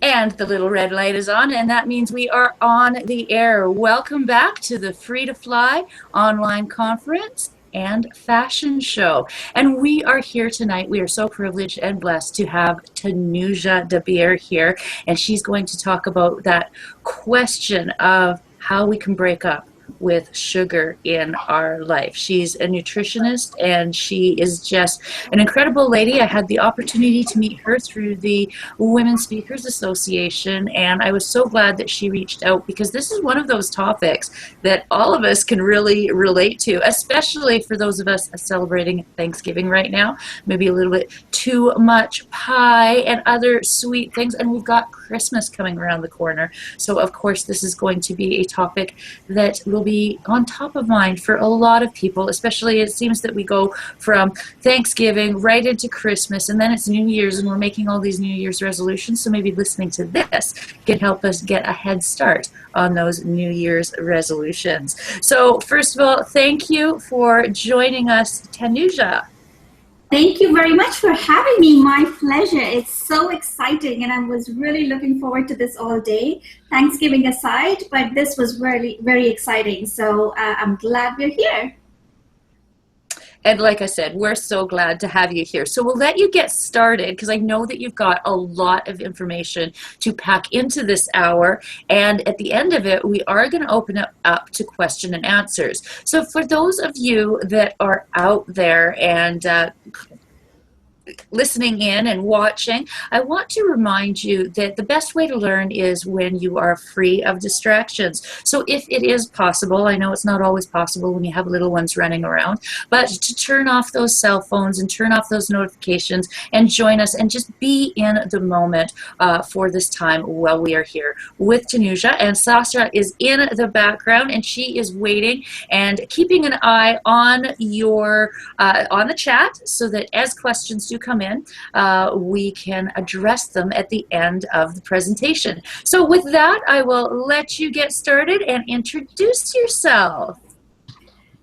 And the little red light is on, and that means we are on the air. Welcome back to the Free to Fly online conference and fashion show. And we are here tonight. We are so privileged and blessed to have Tanuja Dabir here, and she's going to talk about that question of how we can break up with sugar in our life. She's a nutritionist and she is just an incredible lady. I had the opportunity to meet her through the Women Speakers Association, and I was so glad that she reached out because this is one of those topics that all of us can really relate to, especially for those of us celebrating Thanksgiving right now. Maybe a little bit too much pie and other sweet things, and we've got Christmas coming around the corner. So of course this is going to be a topic that will be on top of mind for a lot of people, especially it seems that we go from Thanksgiving right into Christmas, and then it's New Year's, and we're making all these New Year's resolutions. So maybe listening to this can help us get a head start on those New Year's resolutions. So first of all, thank you for joining us, Tanuja. Thank you very much for having me. My pleasure. It's so exciting, and I was really looking forward to this all day, Thanksgiving aside, but this was really very exciting. So I'm glad we're here. And like I said, we're so glad to have you here. So we'll let you get started because I know that you've got a lot of information to pack into this hour. And at the end of it, we are going to open it up to question and answers. So for those of you that are out there and listening in and watching, I want to remind you that the best way to learn is when you are free of distractions. So if it is possible, I know it's not always possible when you have little ones running around, but to turn off those cell phones and turn off those notifications and join us and just be in the moment for this time while we are here with Tanuja. And Sasha is in the background and she is waiting and keeping an eye on your on the chat so that as questions do come in, we can address them at the end of the presentation. So with that, I will let you get started and introduce yourself.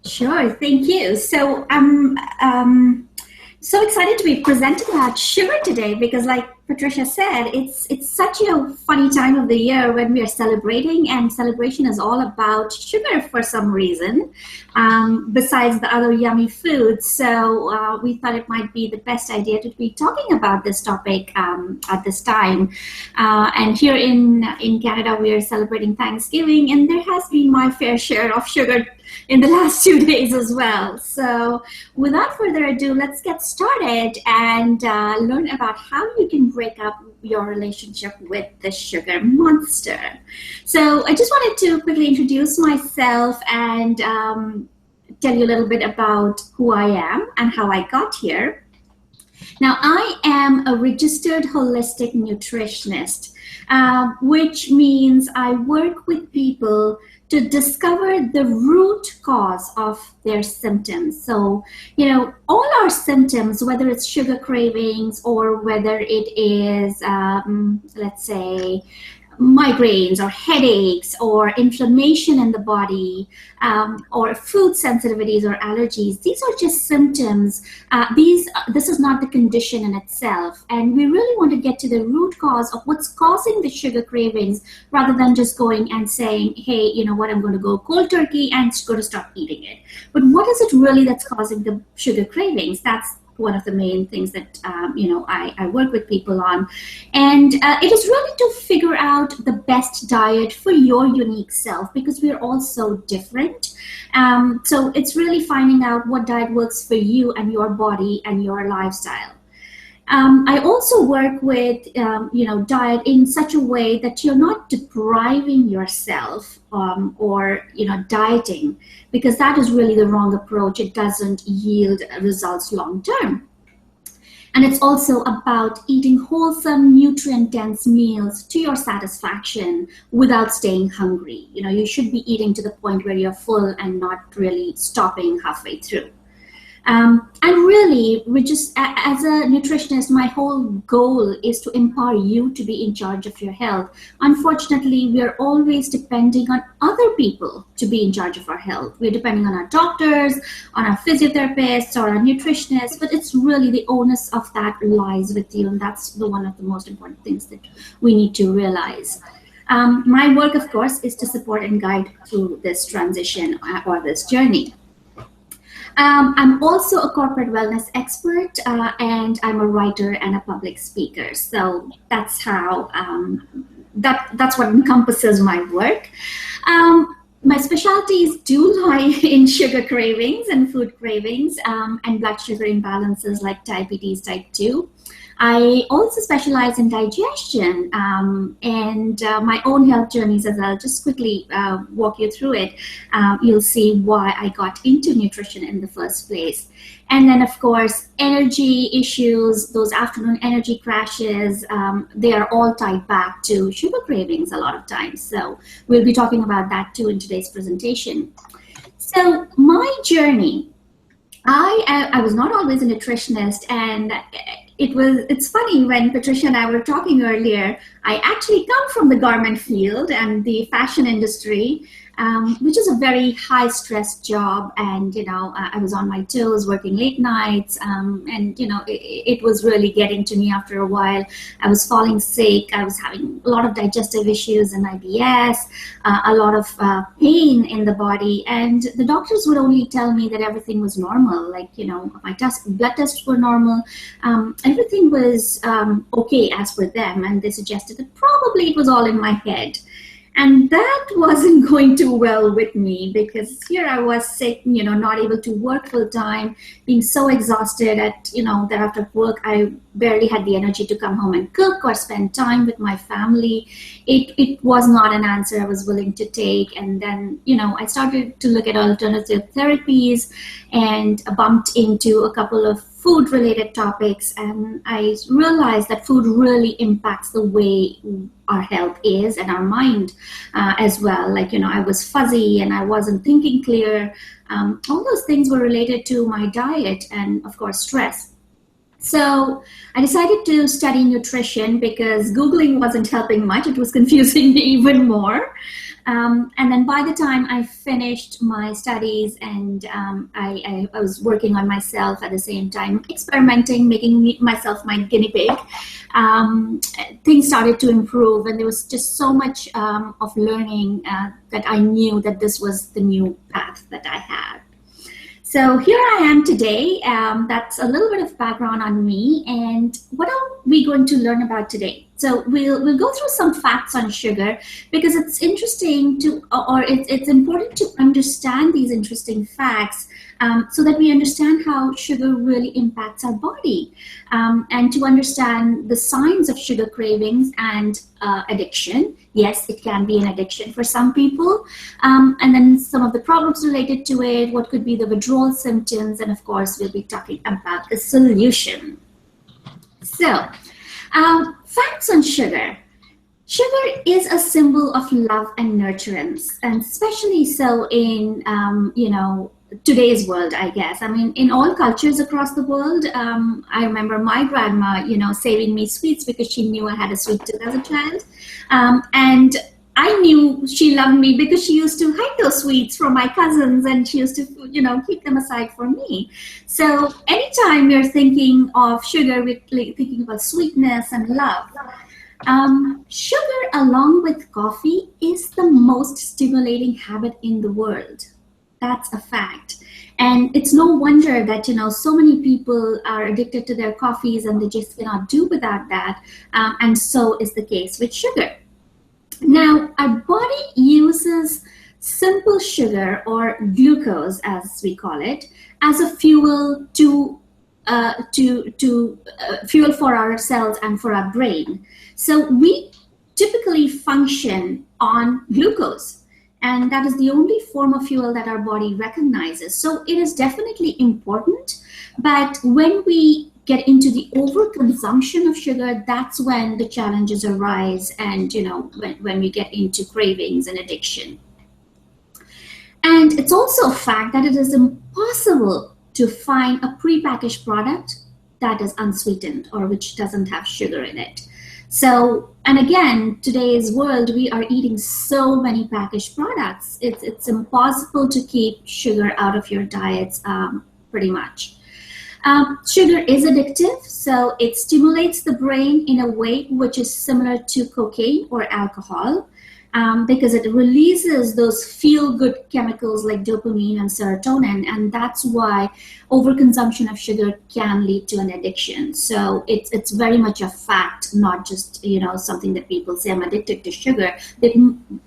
Sure, thank you. So I'm so excited to be presenting about sugar today because, like Patricia said, it's such a funny time of the year when we are celebrating, and celebration is all about sugar for some reason, besides the other yummy foods. So we thought it might be the best idea to be talking about this topic at this time. And here in Canada, we are celebrating Thanksgiving, and there has been my fair share of sugar in the last 2 days as well. So without further ado, let's get started and learn about how you can break up your relationship with the sugar monster. So I just wanted to quickly introduce myself and tell you a little bit about who I am and how I got here. Now, I am a registered holistic nutritionist, which means I work with people to discover the root cause of their symptoms. So, all our symptoms, whether it's sugar cravings or whether it is, let's say, migraines or headaches or inflammation in the body, or food sensitivities or allergies, these are just symptoms. This is not the condition in itself, and we really want to get to the root cause of what's causing the sugar cravings rather than just going and saying, hey, you know what, I'm going to go cold turkey and going to stop eating it. But what is it really that's causing the sugar cravings? That's one of the main things that I work with people on, and it is really to figure out the best diet for your unique self, because we're all so different. So it's really finding out what diet works for you and your body and your lifestyle. I also work with diet in such a way that you're not depriving yourself or dieting, because that is really the wrong approach. It doesn't yield results long term. And it's also about eating wholesome, nutrient-dense meals to your satisfaction without staying hungry. You should be eating to the point where you're full and not really stopping halfway through. And really, as a nutritionist, my whole goal is to empower you to be in charge of your health. Unfortunately, we are always depending on other people to be in charge of our health. We're depending on our doctors, on our physiotherapists, or our nutritionists, but it's really the onus of that lies with you, and that's one of the most important things that we need to realize. My work, of course, is to support and guide through this transition or this journey. I'm also a corporate wellness expert, and I'm a writer and a public speaker. So that's how that's what encompasses my work. My specialties do lie in sugar cravings and food cravings, and blood sugar imbalances like diabetes type 2. I also specialize in digestion and my own health journeys as I'll just quickly walk you through it. You'll see why I got into nutrition in the first place. And then, of course, energy issues, those afternoon energy crashes, they are all tied back to sugar cravings a lot of times. So we'll be talking about that too in today's presentation. So my journey, I was not always a nutritionist, and it's funny, when Patricia and I were talking earlier, I actually come from the garment field and the fashion industry, which is a very high stress job. And, I was on my toes working late nights. And, it was really getting to me after a while. I was falling sick. I was having a lot of digestive issues and IBS, a lot of pain in the body. And the doctors would only tell me that everything was normal. Like, my blood tests were normal. Everything was okay as per them. And they suggested that probably it was all in my head. And that wasn't going too well with me, because here I was sick, not able to work full time, being so exhausted that after work, I barely had the energy to come home and cook or spend time with my family. It was not an answer I was willing to take. And then, I started to look at alternative therapies and bumped into a couple of food-related topics, and I realized that food really impacts the way our health is and our mind as well. Like, I was fuzzy and I wasn't thinking clear. All those things were related to my diet and, of course, stress. So I decided to study nutrition because Googling wasn't helping much. It was confusing me even more. And then by the time I finished my studies, and I was working on myself at the same time, experimenting, making myself my guinea pig, things started to improve. And there was just so much of learning that I knew that this was the new path that I had. So here I am today. That's a little bit of background on me. And what are we going to learn about today? So we'll go through some facts on sugar, because it's interesting it's important to understand these interesting facts so that we understand how sugar really impacts our body, and to understand the signs of sugar cravings and addiction. Yes, it can be an addiction for some people, and then some of the problems related to it, what could be the withdrawal symptoms, and of course we'll be talking about the solution. So facts on sugar. Sugar is a symbol of love and nurturance, and especially so in today's world, I guess. I mean, in all cultures across the world. I remember my grandma, saving me sweets because she knew I had a sweet tooth as a child, and I knew she loved me because she used to hide those sweets from my cousins, and she used to, keep them aside for me. So anytime you're thinking of sugar, we're thinking about sweetness and love. Sugar, along with coffee, is the most stimulating habit in the world. That's a fact. And it's no wonder that, so many people are addicted to their coffees and they just cannot do without that. And so is the case with sugar. Now, our body uses simple sugar, or glucose as we call it, as a fuel to fuel for our cells and for our brain. So we typically function on glucose, and that is the only form of fuel that our body recognizes. So it is definitely important, but when we get into the overconsumption of sugar, that's when the challenges arise, and when we get into cravings and addiction. And it's also a fact that it is impossible to find a prepackaged product that is unsweetened or which doesn't have sugar in it. So, and again, today's world, we are eating so many packaged products. It's impossible to keep sugar out of your diets, pretty much. Sugar is addictive, so it stimulates the brain in a way which is similar to cocaine or alcohol, because it releases those feel-good chemicals like dopamine and serotonin, and that's why overconsumption of sugar can lead to an addiction. So it's very much a fact, not just something that people say, I'm addicted to sugar.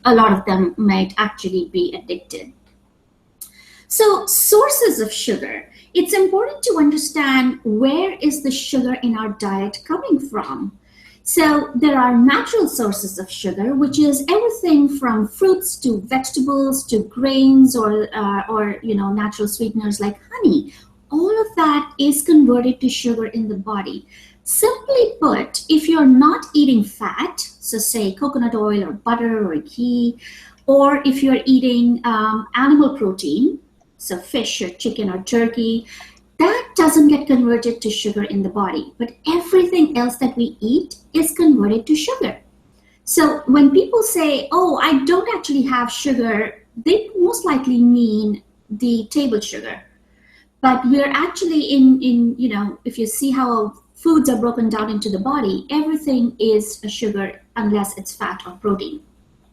A lot of them might actually be addicted. So sources of sugar. It's important to understand where is the sugar in our diet coming from. So there are natural sources of sugar, which is everything from fruits to vegetables to grains or natural sweeteners like honey. All of that is converted to sugar in the body. Simply put, if you're not eating fat, so say coconut oil or butter or ghee, or if you're eating animal protein, so fish or chicken or turkey, that doesn't get converted to sugar in the body. But everything else that we eat is converted to sugar. So when people say, oh, I don't actually have sugar, they most likely mean the table sugar. But we're actually if you see how foods are broken down into the body, everything is a sugar unless it's fat or protein.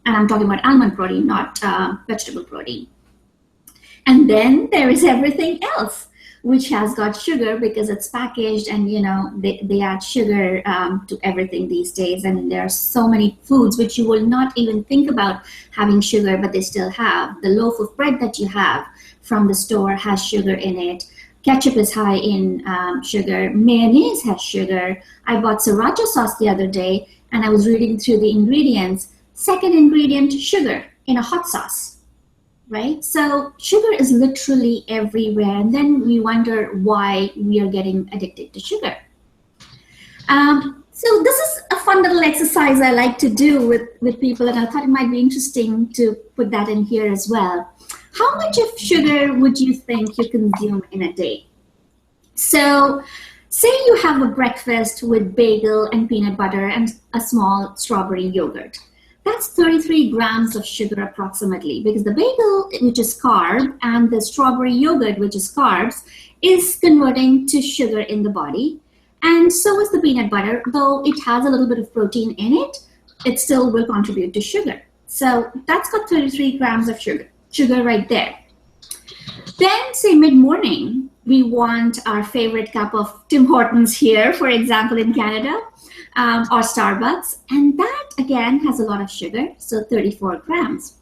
And I'm talking about almond protein, not vegetable protein. And then there is everything else, which has got sugar because it's packaged, and they add sugar to everything these days. And there are so many foods which you will not even think about having sugar, but they still have. The loaf of bread that you have from the store has sugar in it. Ketchup is high in sugar. Mayonnaise has sugar. I bought sriracha sauce the other day, and I was reading through the ingredients. Second ingredient, sugar in a hot sauce. Right? So sugar is literally everywhere. And then we wonder why we are getting addicted to sugar. So this is a fun little exercise I like to do with people, and I thought it might be interesting to put that in here as well. How much of sugar would you think you consume in a day? So say you have a breakfast with bagel and peanut butter and a small strawberry yogurt. That's 33 grams of sugar approximately, because the bagel, which is carb, and the strawberry yogurt, which is carbs, is converting to sugar in the body. And so is the peanut butter. Though it has a little bit of protein in it, it still will contribute to sugar. So that's got 33 grams of sugar right there. Then say mid-morning, we want our favorite cup of Tim Hortons here, for example, in Canada. Or Starbucks, and that again has a lot of sugar, so 34 grams.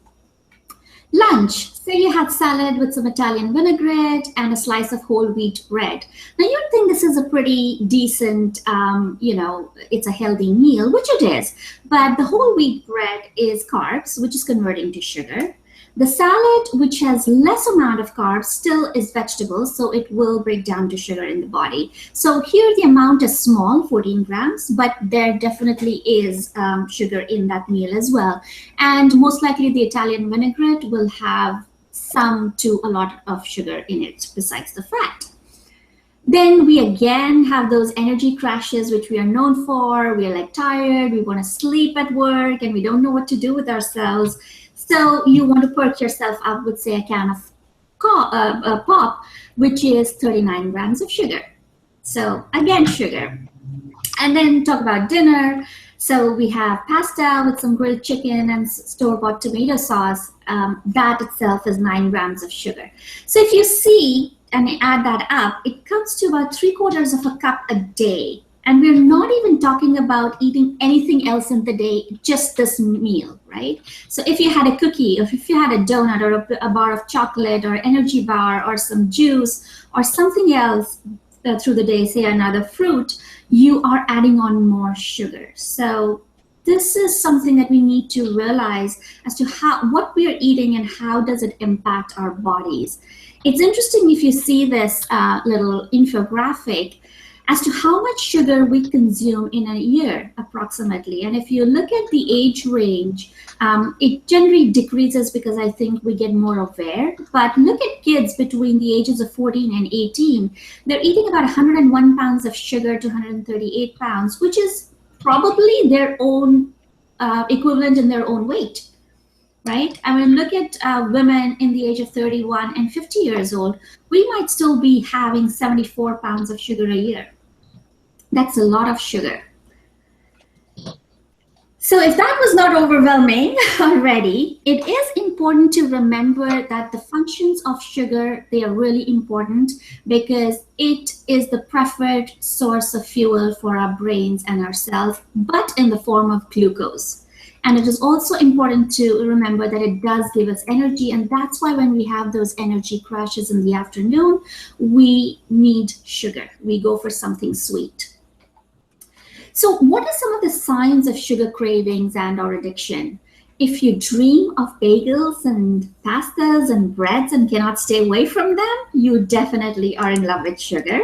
Lunch, say you had salad with some Italian vinaigrette and a slice of whole wheat bread. Now you'd think this is a pretty decent, it's a healthy meal, which it is, but the whole wheat bread is carbs, which is converting to sugar. The salad, which has less amount of carbs, still is vegetables, so it will break down to sugar in the body. So here the amount is small, 14 grams, but there definitely is sugar in that meal as well. And most likely the Italian vinaigrette will have some to a lot of sugar in it besides the fat. Then we again have those energy crashes, which we are known for. We are like tired, we want to sleep at work, and we don't know what to do with ourselves. So you want to perk yourself up with, say, a can of pop, which is 39 grams of sugar. So again, sugar. And then talk about dinner. So we have pasta with some grilled chicken and store-bought tomato sauce. That itself is 9 grams of sugar. So if you see and add that up, it comes to about 3/4 of a cup a day. And we're not even talking about eating anything else in the day, just this meal, right? So if you had a cookie, or if you had a donut or a bar of chocolate or energy bar or some juice or something else through the day, say another fruit, you are adding on more sugar. So this is something that we need to realize as to what we are eating and how does it impact our bodies. It's interesting if you see this little infographic. as to how much sugar we consume in a year approximately. And if you look at the age range, it generally decreases because I think we get more aware. But look at kids between the ages of 14 and 18. They're eating about 101 pounds of sugar to 138 pounds, which is probably their own equivalent in their own weight. Right? I mean, look at women in the age of 31 and 50 years old. We might still be having 74 pounds of sugar a year. That's a lot of sugar. So if that was not overwhelming already, it is important to remember that the functions of sugar, they are really important because it is the preferred source of fuel for our brains and our cells, but in the form of glucose. And it is also important to remember that it does give us energy. And that's why when we have those energy crashes in the afternoon, we need sugar. We go for something sweet. So what are some of the signs of sugar cravings and or addiction? If you dream of bagels and pastas and breads and cannot stay away from them, you definitely are in love with sugar.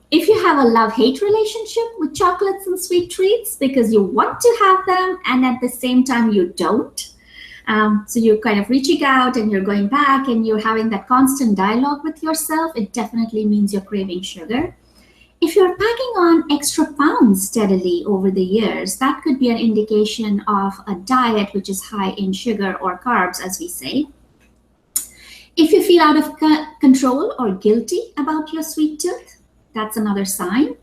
If you have a love-hate relationship with chocolates and sweet treats because you want to have them and at the same time you don't, so you're kind of reaching out and you're going back and you're having that constant dialogue with yourself, it definitely means you're craving sugar. If you're packing on extra pounds steadily over the years, that could be an indication of a diet which is high in sugar or carbs, as we say. If you feel out of control or guilty about your sweet tooth, that's another sign.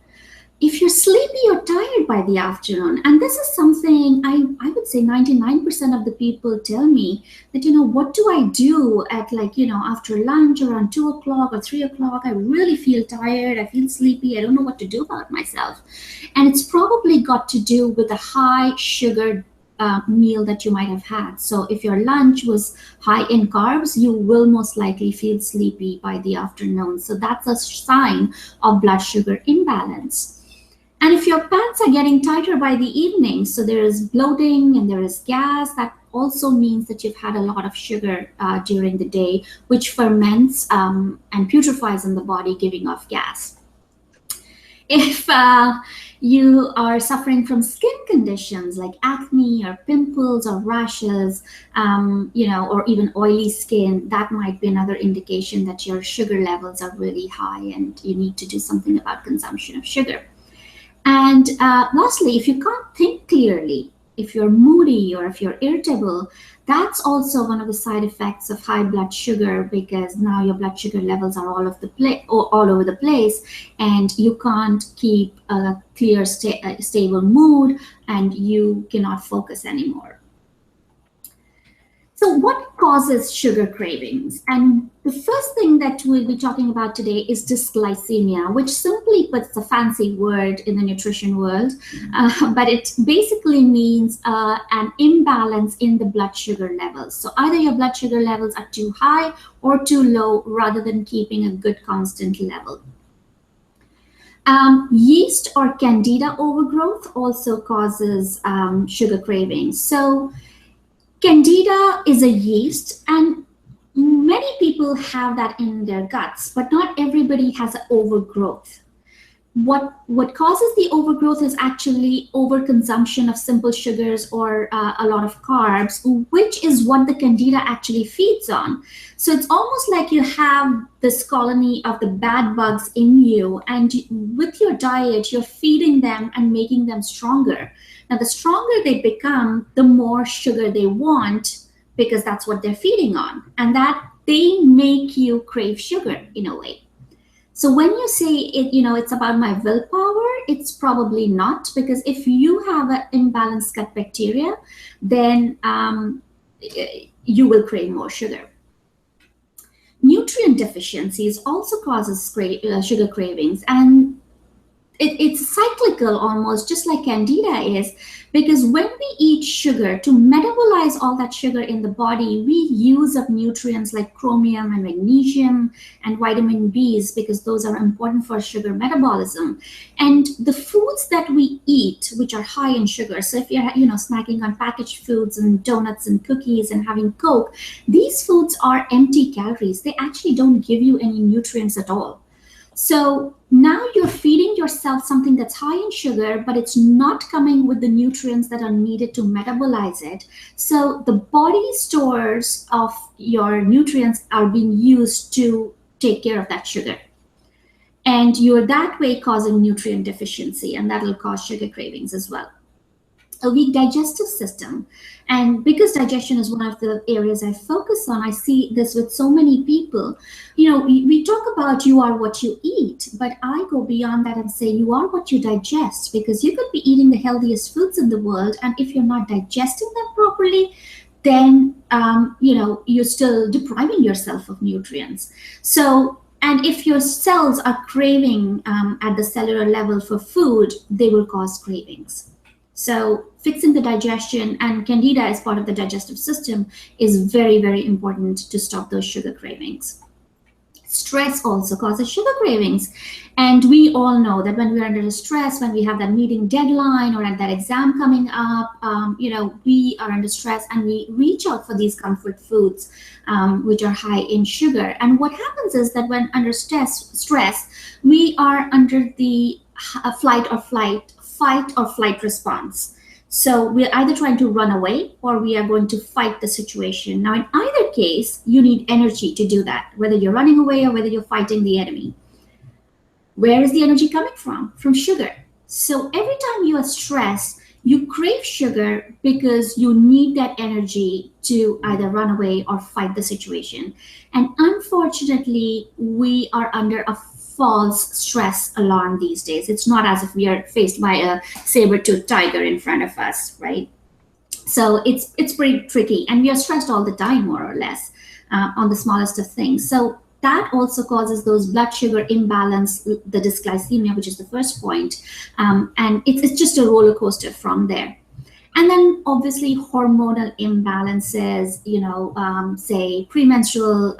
If you're sleepy or tired by the afternoon, and this is something I would say 99% of the people tell me that, what do I do at after lunch or around 2 o'clock or 3 o'clock? I really feel tired. I feel sleepy. I don't know what to do about myself. And it's probably got to do with a high sugar meal that you might have had. So if your lunch was high in carbs, you will most likely feel sleepy by the afternoon. So that's a sign of blood sugar imbalance. And if your pants are getting tighter by the evening, so there is bloating and there is gas, that also means that you've had a lot of sugar during the day, which ferments and putrefies in the body, giving off gas. If you are suffering from skin conditions like acne or pimples or rashes, or even oily skin, that might be another indication that your sugar levels are really high and you need to do something about consumption of sugar. And lastly, if you can't think clearly, if you're moody or if you're irritable, that's also one of the side effects of high blood sugar, because now your blood sugar levels are all over the place, and you can't keep a clear, stable mood, and you cannot focus anymore. So what causes sugar cravings? And the first thing that we'll be talking about today is dysglycemia, which simply puts a fancy word in the nutrition world, but it basically means an imbalance in the blood sugar levels. So either your blood sugar levels are too high or too low, rather than keeping a good constant level. Yeast or candida overgrowth also causes sugar cravings. So candida is a yeast, and many people have that in their guts, but not everybody has an overgrowth. What causes the overgrowth is actually overconsumption of simple sugars or a lot of carbs, which is what the candida actually feeds on. So it's almost like you have this colony of the bad bugs in you, and with your diet, you're feeding them and making them stronger. Now, the stronger they become, the more sugar they want, because that's what they're feeding on. And that they make you crave sugar in a way. So when you say it's about my willpower, it's probably not, because if you have an imbalanced gut bacteria, then you will crave more sugar. Nutrient deficiencies also causes sugar cravings, and it's cyclical almost, just like candida is, because when we eat sugar, to metabolize all that sugar in the body, we use up nutrients like chromium and magnesium and vitamin Bs, because those are important for sugar metabolism. And the foods that we eat, which are high in sugar, so if you're snacking on packaged foods and donuts and cookies and having Coke, these foods are empty calories. They actually don't give you any nutrients at all. So now you're feeding yourself something that's high in sugar, but it's not coming with the nutrients that are needed to metabolize it. So the body stores of your nutrients are being used to take care of that sugar. And you're that way causing nutrient deficiency, and that'll cause sugar cravings as well. A weak digestive system. And because digestion is one of the areas I focus on, I see this with so many people. We talk about you are what you eat, but I go beyond that and say you are what you digest, because you could be eating the healthiest foods in the world, and if you're not digesting them properly, then you're still depriving yourself of nutrients. So, and if your cells are craving at the cellular level for food, they will cause cravings. So fixing the digestion, and candida as part of the digestive system, is very, very important to stop those sugar cravings. Stress also causes sugar cravings. And we all know that when we're under stress, when we have that meeting deadline or at that exam coming up, we are under stress and we reach out for these comfort foods, which are high in sugar. And what happens is that when under stress, we are under the fight or flight response. So we're either trying to run away or we are going to fight the situation. Now, in either case, you need energy to do that, whether you're running away or whether you're fighting the enemy. Where is the energy coming from? From sugar. So every time you are stressed, you crave sugar because you need that energy to either run away or fight the situation. And unfortunately, we are under a false stress alarm these days. It's not as if we are faced by a saber-toothed tiger in front of us, right? So it's pretty tricky, and we are stressed all the time, more or less, on the smallest of things. So that also causes those blood sugar imbalance, the dysglycemia, which is the first point, and it's just a roller coaster from there. And then obviously hormonal imbalances, say premenstrual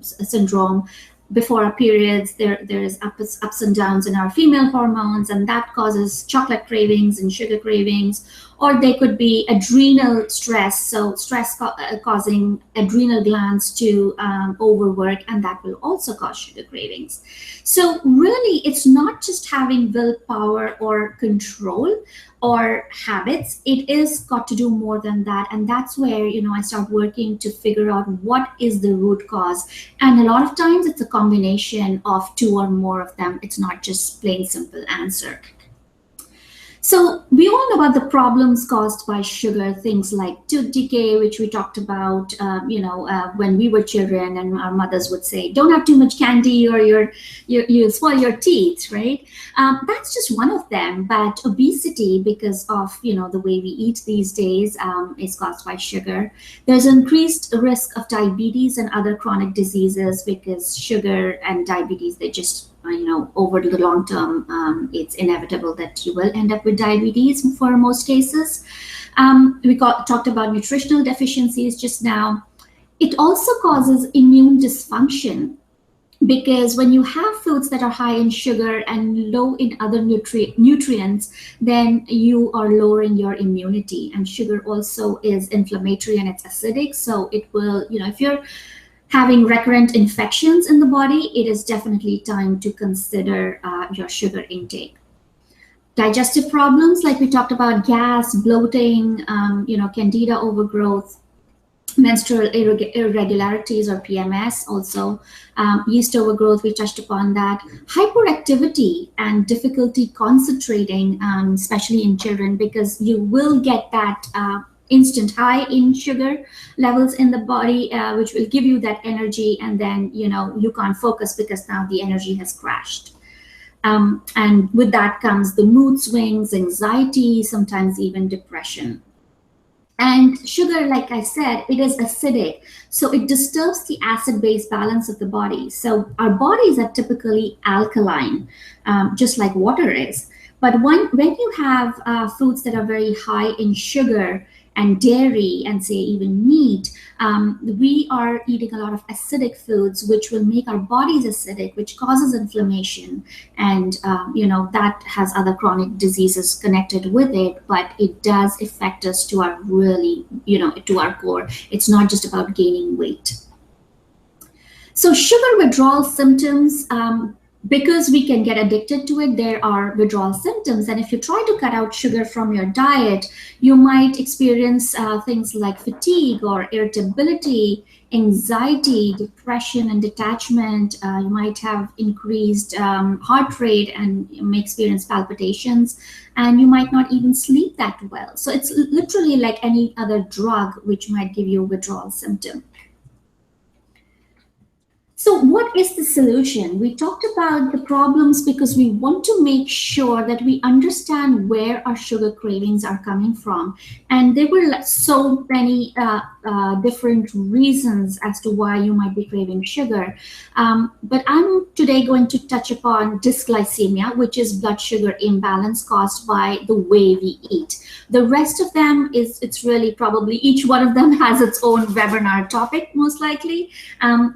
syndrome. Before our periods, there is ups and downs in our female hormones, and that causes chocolate cravings and sugar cravings. Or they could be adrenal stress, so stress causing adrenal glands to overwork, and that will also cause sugar cravings. So really, it's not just having willpower or control or habits. It is got to do more than that, and that's where I start working to figure out what is the root cause. And a lot of times it's a combination of two or more of them. It's not just plain simple answer. So we all know about the problems caused by sugar, things like tooth decay, which we talked about, when we were children, and our mothers would say, don't have too much candy or you'll spoil your teeth, right? That's just one of them. But obesity, because of, the way we eat these days, is caused by sugar. There's increased risk of diabetes and other chronic diseases because sugar and diabetes, they just over the long term, it's inevitable that you will end up with diabetes for most cases. We talked about nutritional deficiencies just now. It also causes immune dysfunction, because when you have foods that are high in sugar and low in other nutrients, then you are lowering your immunity. And sugar also is inflammatory and it's acidic. So it will, if you're having recurrent infections in the body, it is definitely time to consider your sugar intake. Digestive problems, like we talked about, gas, bloating, candida overgrowth, menstrual irregularities or PMS, also yeast overgrowth, we touched upon that. Hyperactivity and difficulty concentrating, especially in children, because you will get that instant high in sugar levels in the body, which will give you that energy, and then you can't focus because now the energy has crashed. And with that comes the mood swings, anxiety, sometimes even depression. And sugar, like I said, it is acidic, so it disturbs the acid-base balance of the body. So our bodies are typically alkaline, just like water is. But when you have foods that are very high in sugar and dairy and say even meat, we are eating a lot of acidic foods, which will make our bodies acidic, which causes inflammation. And, that has other chronic diseases connected with it, but it does affect us to our really, to our core. It's not just about gaining weight. So sugar withdrawal symptoms, Because we can get addicted to it, there are withdrawal symptoms. And if you try to cut out sugar from your diet, you might experience things like fatigue or irritability, anxiety, depression, and detachment. You might have increased heart rate, and you may experience palpitations, and you might not even sleep that well. So it's literally like any other drug which might give you a withdrawal symptom. So, what is the solution? We talked about the problems because we want to make sure that we understand where our sugar cravings are coming from. And there were so many different reasons as to why you might be craving sugar. But I'm today going to touch upon dysglycemia, which is blood sugar imbalance caused by the way we eat. The rest of them it's really probably each one of them has its own webinar topic, most likely.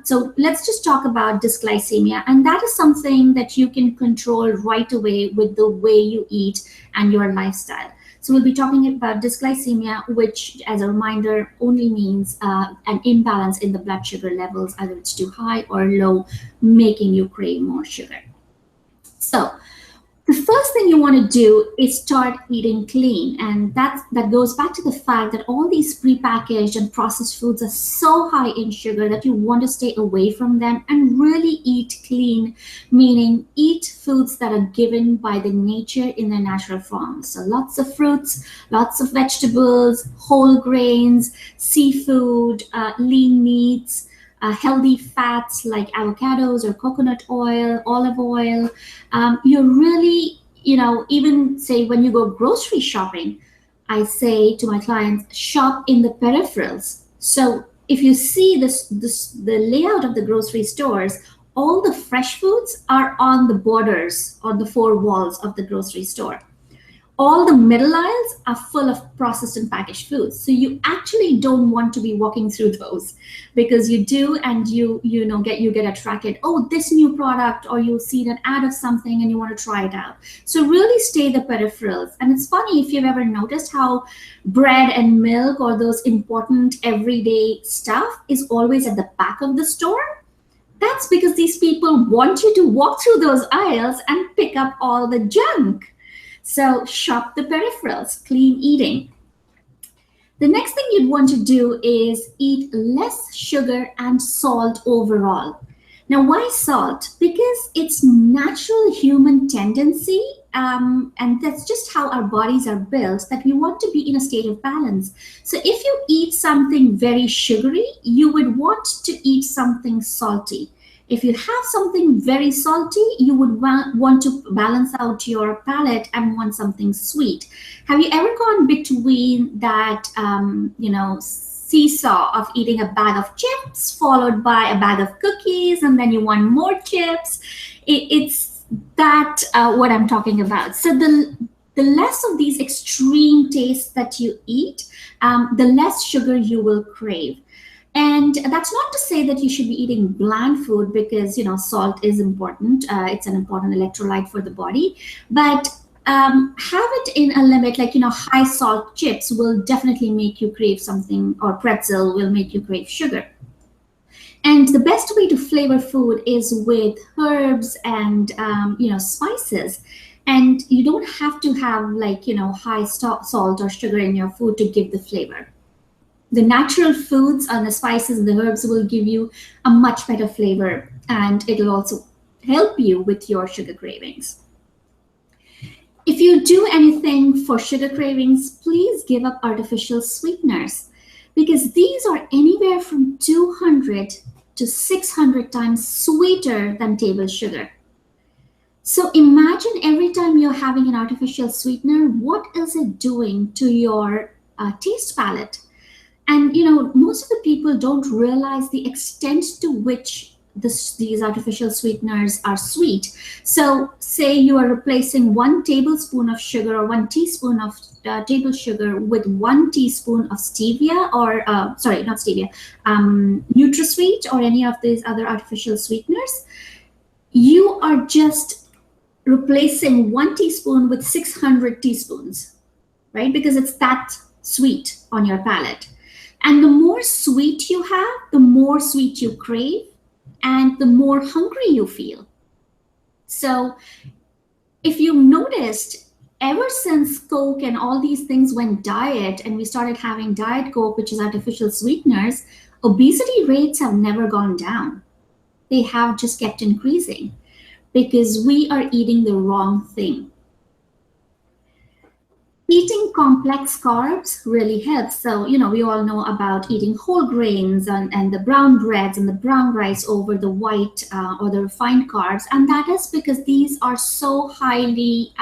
So let's just talk about dysglycemia, and that is something that you can control right away with the way you eat and your lifestyle. So we'll be talking about dysglycemia, which, as a reminder, only means an imbalance in the blood sugar levels, either it's too high or low, making you crave more sugar. So the first thing you want to do is start eating clean, and that goes back to the fact that all these prepackaged and processed foods are so high in sugar that you want to stay away from them and really eat clean, meaning eat foods that are given by the nature in their natural form. So lots of fruits, lots of vegetables, whole grains, seafood, lean meats, healthy fats like avocados or coconut oil, olive oil. You're really, even say when you go grocery shopping, I say to my clients, shop in the peripherals. So if you see the layout of the grocery stores, all the fresh foods are on the borders, on the four walls of the grocery store. All the middle aisles are full of processed and packaged foods. So you actually don't want to be walking through those, because you do, and you get attracted. Oh, this new product, or you see an ad of something and you want to try it out. So really stay the peripherals. And it's funny, if you've ever noticed how bread and milk, or those important everyday stuff, is always at the back of the store. That's because these people want you to walk through those aisles and pick up all the junk. So shop the peripherals, clean eating. The next thing you'd want to do is eat less sugar and salt overall. Now, why salt? Because it's natural human tendency, and that's just how our bodies are built, that we want to be in a state of balance. So if you eat something very sugary, you would want to eat something salty. If you have something very salty, you would want to balance out your palate and want something sweet. Have you ever gone between that, seesaw of eating a bag of chips followed by a bag of cookies, and then you want more chips? It's that what I'm talking about. So the less of these extreme tastes that you eat, the less sugar you will crave. And that's not to say that you should be eating bland food, because salt is important. It's an important electrolyte for the body, but have it in a limit. Like high salt chips will definitely make you crave something, or pretzel will make you crave sugar. And the best way to flavor food is with herbs and spices. And you don't have to have high salt or sugar in your food to give the flavor. The natural foods and the spices and the herbs will give you a much better flavor, and it'll also help you with your sugar cravings. If you do anything for sugar cravings, please give up artificial sweeteners, because these are anywhere from 200 to 600 times sweeter than table sugar. So imagine every time you're having an artificial sweetener, what is it doing to your taste palette? And most of the people don't realize the extent to which these artificial sweeteners are sweet. So say you are replacing 1 tablespoon of sugar, or 1 teaspoon of table sugar, with 1 teaspoon of stevia, or not stevia, NutraSweet, or any of these other artificial sweeteners. You are just replacing 1 teaspoon with 600 teaspoons, right? Because it's that sweet on your palate. And the more sweet you have, the more sweet you crave, and the more hungry you feel. So if you noticed, ever since Coke and all these things went diet and we started having Diet Coke, which is artificial sweeteners, obesity rates have never gone down. They have just kept increasing because we are eating the wrong thing. Eating complex carbs really helps. So, we all know about eating whole grains and the brown breads and the brown rice over the white or the refined carbs. And that is because these are so highly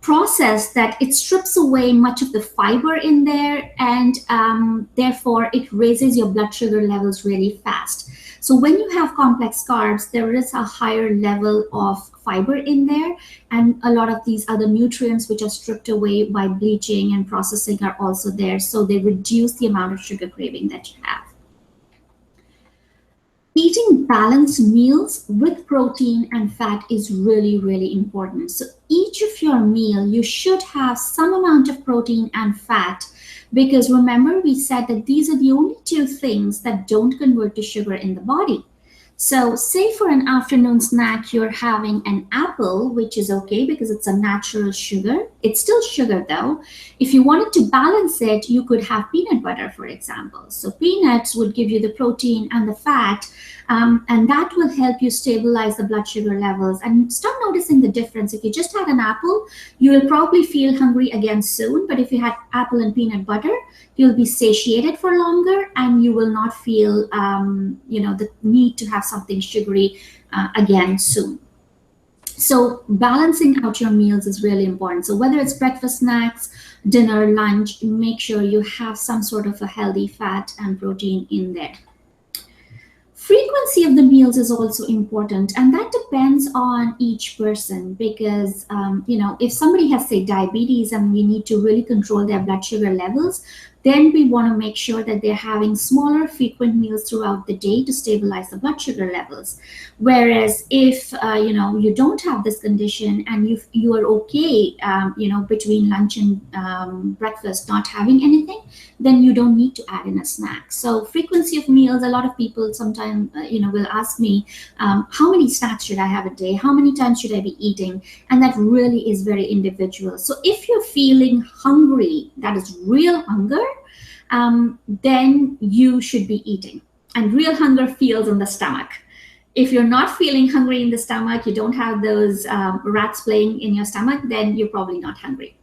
process that it strips away much of the fiber in there, and therefore it raises your blood sugar levels really fast. So when you have complex carbs, there is a higher level of fiber in there, and a lot of these other nutrients which are stripped away by bleaching and processing are also there, so they reduce the amount of sugar craving that you have. Eating balanced meals with protein and fat is really, really important. So each of your meal, you should have some amount of protein and fat, because remember we said that these are the only two things that don't convert to sugar in the body. So say for an afternoon snack, you're having an apple, which is okay because it's a natural sugar. It's still sugar though. If you wanted to balance it, you could have peanut butter, for example. So peanuts would give you the protein and the fat, and that will help you stabilize the blood sugar levels and start noticing the difference. If you just had an apple, you will probably feel hungry again soon. But if you had apple and peanut butter, you'll be satiated for longer and you will not feel the need to have something sugary again soon. So balancing out your meals is really important. So whether it's breakfast, snacks, dinner, lunch, make sure you have some sort of a healthy fat and protein in there. Frequency of the meals is also important, and that depends on each person, because if somebody has, say, diabetes and we need to really control their blood sugar levels, then we want to make sure that they're having smaller frequent meals throughout the day to stabilize the blood sugar levels. Whereas if you don't have this condition and you are okay between lunch and breakfast not having anything, then you don't need to add in a snack. So frequency of meals, a lot of people sometimes will ask me, how many snacks should I have a day? How many times should I be eating? And that really is very individual. So if you're feeling hungry, that is real hunger, then you should be eating. And real hunger feels in the stomach. If you're not feeling hungry in the stomach, you don't have those rats playing in your stomach, then you're probably not hungry.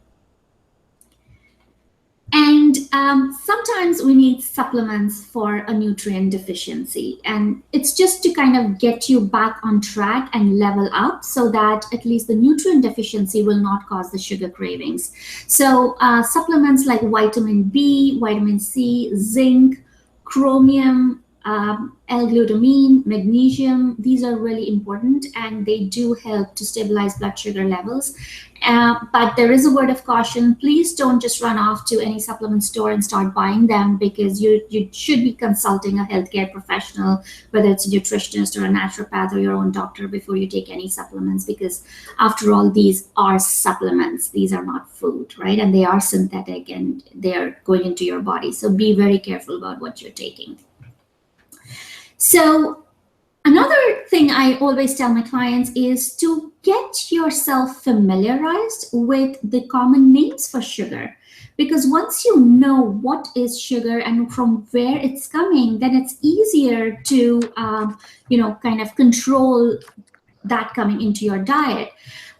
And sometimes we need supplements for a nutrient deficiency. And it's just to kind of get you back on track and level up so that at least the nutrient deficiency will not cause the sugar cravings. So supplements like vitamin B, vitamin C, zinc, chromium, L-glutamine, magnesium, these are really important and they do help to stabilize blood sugar levels. But there is a word of caution. Please don't just run off to any supplement store and start buying them, because you should be consulting a healthcare professional, whether it's a nutritionist or a naturopath or your own doctor, before you take any supplements, because after all, these are supplements. These are not food, right? And they are synthetic and they are going into your body. So be very careful about what you're taking. So another thing I always tell my clients is to get yourself familiarized with the common names for sugar, because once you know what is sugar and from where it's coming, then it's easier to kind of control that coming into your diet.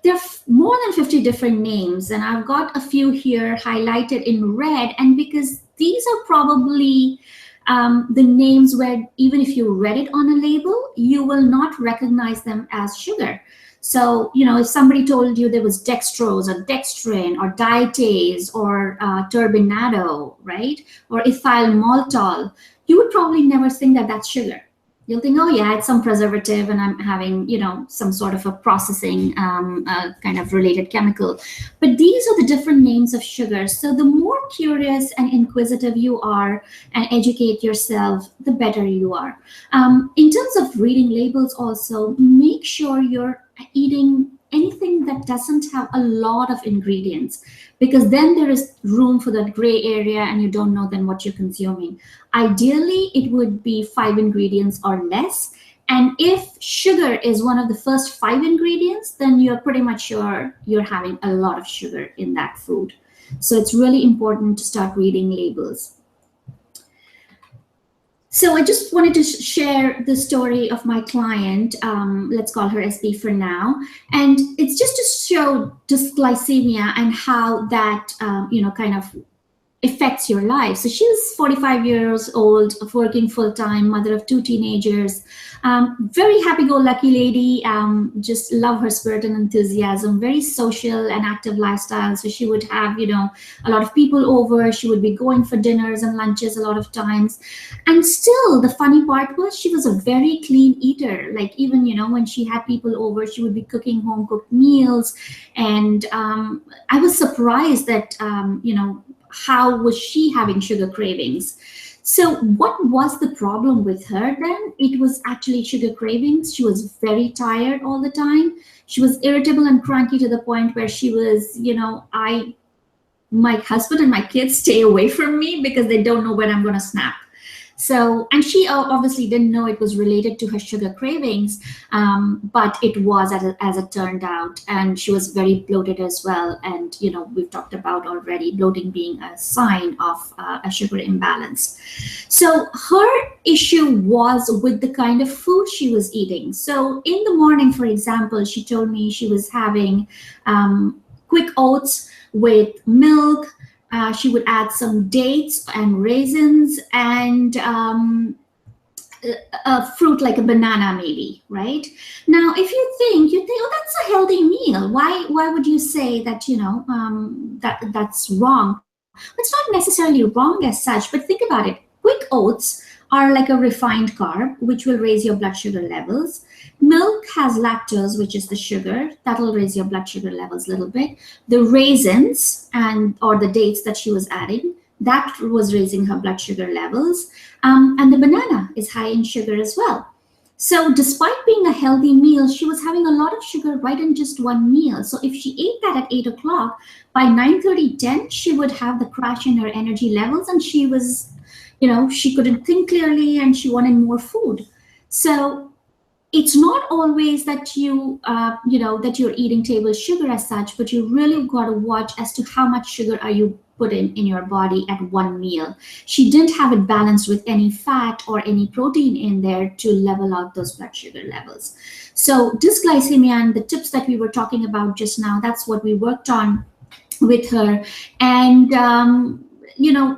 There are more than 50 different names, and I've got a few here highlighted in red, and because these are probably the names where even if you read it on a label, you will not recognize them as sugar. So, if somebody told you there was dextrose or dextrin or dietase or turbinado, right, or ethyl maltol, you would probably never think that that's sugar. You'll think, oh yeah, it's some preservative and I'm having, some sort of a processing kind of related chemical. But these are the different names of sugar. So the more curious and inquisitive you are and educate yourself, the better you are. In terms of reading labels also, make sure you're eating anything that doesn't have a lot of ingredients, because then there is room for that gray area and you don't know then what you're consuming. Ideally, it would be 5 ingredients or less. And if sugar is one of the first 5 ingredients, then you're pretty much sure you're having a lot of sugar in that food. So it's really important to start reading labels. So I just wanted to share the story of my client. Let's call her SB for now. And it's just to show dysglycemia and how that, kind of affects your life. So she was 45 years old, working full-time, mother of 2 teenagers, very happy-go-lucky lady, just love her spirit and enthusiasm, very social and active lifestyle. So she would have, a lot of people over. She would be going for dinners and lunches a lot of times. And still, the funny part was she was a very clean eater. Like even, when she had people over, she would be cooking home-cooked meals. And I was surprised that, how was she having sugar cravings? So what was the problem with her then? It was actually sugar cravings. She was very tired all the time. She was irritable and cranky to the point where she was, my husband and my kids stay away from me because they don't know when I'm going to snap. So, and she obviously didn't know it was related to her sugar cravings, but it was as it turned out. And she was very bloated as well. And, we've talked about already bloating being a sign of a sugar imbalance. So her issue was with the kind of food she was eating. So in the morning, for example, she told me she was having quick oats with milk. She would add some dates and raisins and a fruit like a banana maybe, right? Now, if you think, oh, that's a healthy meal. Why would you say that, that's wrong? It's not necessarily wrong as such, but think about it. Quick oats are like a refined carb, which will raise your blood sugar levels. Milk has lactose, which is the sugar. That'll raise your blood sugar levels a little bit. The raisins or the dates that she was adding, that was raising her blood sugar levels. And the banana is high in sugar as well. So despite being a healthy meal, she was having a lot of sugar right in just one meal. So if she ate that at 8 o'clock, by 9:30, 10, she would have the crash in her energy levels, and she was, she couldn't think clearly and she wanted more food. So it's not always that that you're eating table sugar as such, but you really got to watch as to how much sugar are you putting in your body at one meal. She didn't have it balanced with any fat or any protein in there to level out those blood sugar levels. So dysglycemia and the tips that we were talking about just now, that's what we worked on with her. And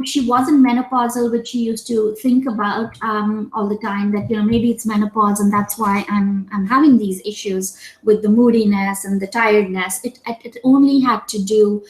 she wasn't menopausal, which she used to think about all the time, that maybe it's menopause and that's why I'm having these issues with the moodiness and the tiredness. It only had to do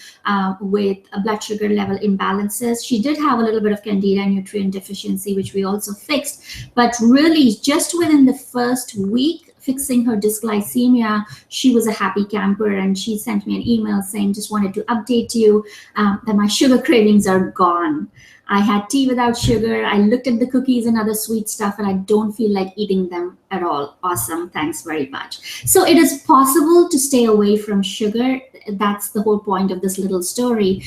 with blood sugar level imbalances. She did have a little bit of candida nutrient deficiency, which we also fixed, but really just within the first week fixing her dysglycemia, she was a happy camper, and she sent me an email saying, just wanted to update you that my sugar cravings are gone. I had tea without sugar. I looked at the cookies and other sweet stuff, and I don't feel like eating them at all. Awesome. Thanks very much. So it is possible to stay away from sugar. That's the whole point of this little story.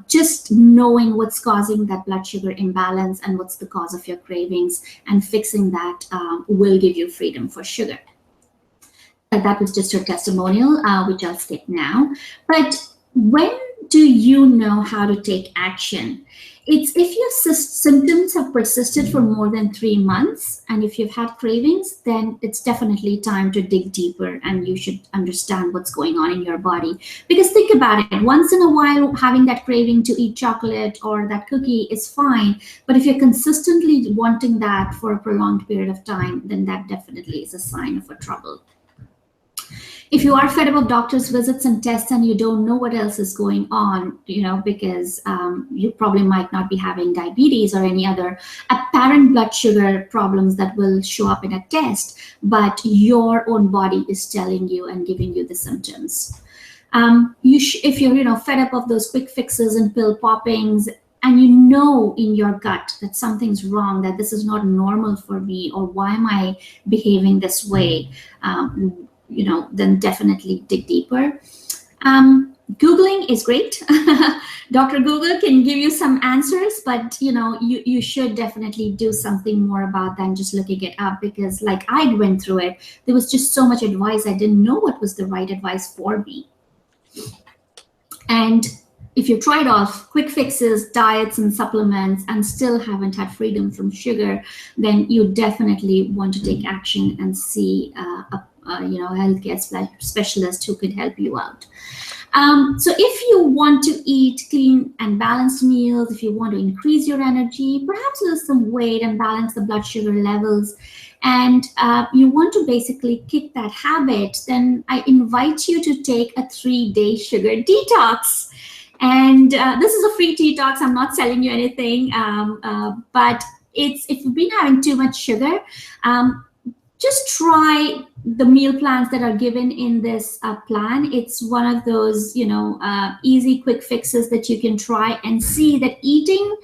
Just knowing what's causing that blood sugar imbalance and what's the cause of your cravings, and fixing that will give you freedom for sugar. That was just her testimonial, which I'll skip now. But when do you know how to take action? It's if your symptoms have persisted for more than 3 months, and if you've had cravings, then it's definitely time to dig deeper, and you should understand what's going on in your body. Because think about it, once in a while having that craving to eat chocolate or that cookie is fine, but if you're consistently wanting that for a prolonged period of time, then that definitely is a sign of a trouble. If you are fed up of doctor's visits and tests and you don't know what else is going on, because you probably might not be having diabetes or any other apparent blood sugar problems that will show up in a test, but your own body is telling you and giving you the symptoms. If you're fed up of those quick fixes and pill poppings, and you know in your gut that something's wrong, that this is not normal for me, or why am I behaving this way, then definitely dig deeper. Googling is great. Dr. Google can give you some answers, but you should definitely do something more about than just looking it up, because like I went through it, there was just so much advice. I didn't know what was the right advice for me. And if you tried off quick fixes, diets, and supplements, and still haven't had freedom from sugar, then you definitely want to take action and see a healthcare specialist who could help you out. So if you want to eat clean and balanced meals, if you want to increase your energy, perhaps lose some weight and balance the blood sugar levels, and you want to basically kick that habit, then I invite you to take a 3-day sugar detox. And this is a free detox. I'm not selling you anything, but if you've been having too much sugar, just try the meal plans that are given in this plan. It's one of those, easy, quick fixes that you can try and see that eating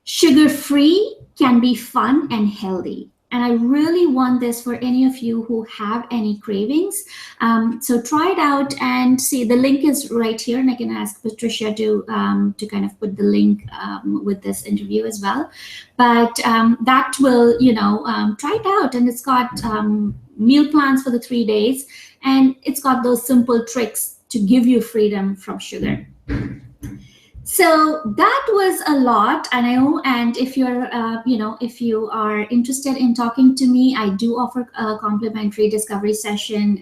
sugar-free can be fun and healthy. And I really want this for any of you who have any cravings. So try it out and see. The link is right here, and I can ask Patricia to kind of put the link with this interview as well. But that will, try it out, and it's got meal plans for the 3 days, and it's got those simple tricks to give you freedom from sugar. So that was a lot, and and if you're, if you are interested in talking to me, I do offer a complimentary discovery session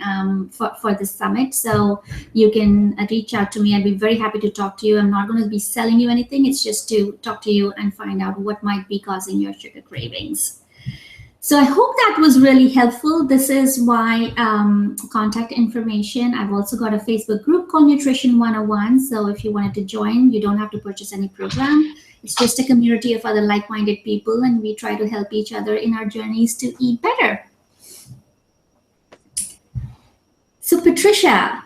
for the summit. So you can reach out to me. I'd be very happy to talk to you. I'm not going to be selling you anything. It's just to talk to you and find out what might be causing your sugar cravings. So I hope that was really helpful. This is my contact information. I've also got a Facebook group called Nutrition 101. So if you wanted to join, you don't have to purchase any program. It's just a community of other like-minded people, and we try to help each other in our journeys to eat better. So Patricia.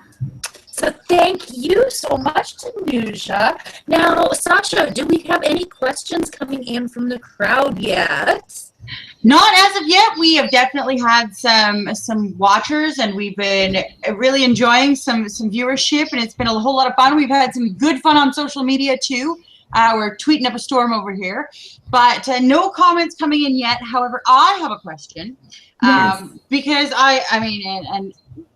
So thank you so much, Tanuja. Now, Sasha, do we have any questions coming in from the crowd yet? Not as of yet. We have definitely had some watchers, and we've been really enjoying some viewership, and it's been a whole lot of fun. We've had some good fun on social media too. We're tweeting up a storm over here, but no comments coming in yet. However, I have a question. Yes. Because I mean, and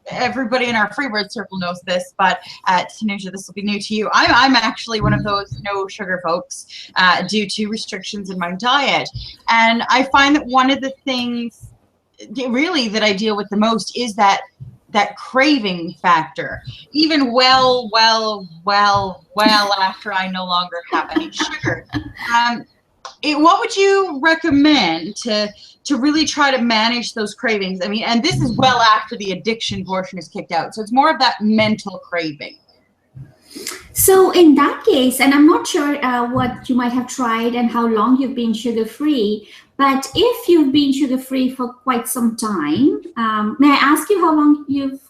everybody in our Freebird circle knows this, but Tanuja, this will be new to you. I'm actually one of those no sugar folks due to restrictions in my diet. And I find that one of the things really that I deal with the most is that craving factor, even well after I no longer have any sugar. What would you recommend to really try to manage those cravings? I mean, and this is well after the addiction portion is kicked out. So it's more of that mental craving. So in that case, and I'm not sure what you might have tried and how long you've been sugar-free, but if you've been sugar-free for quite some time, may I ask you how long you've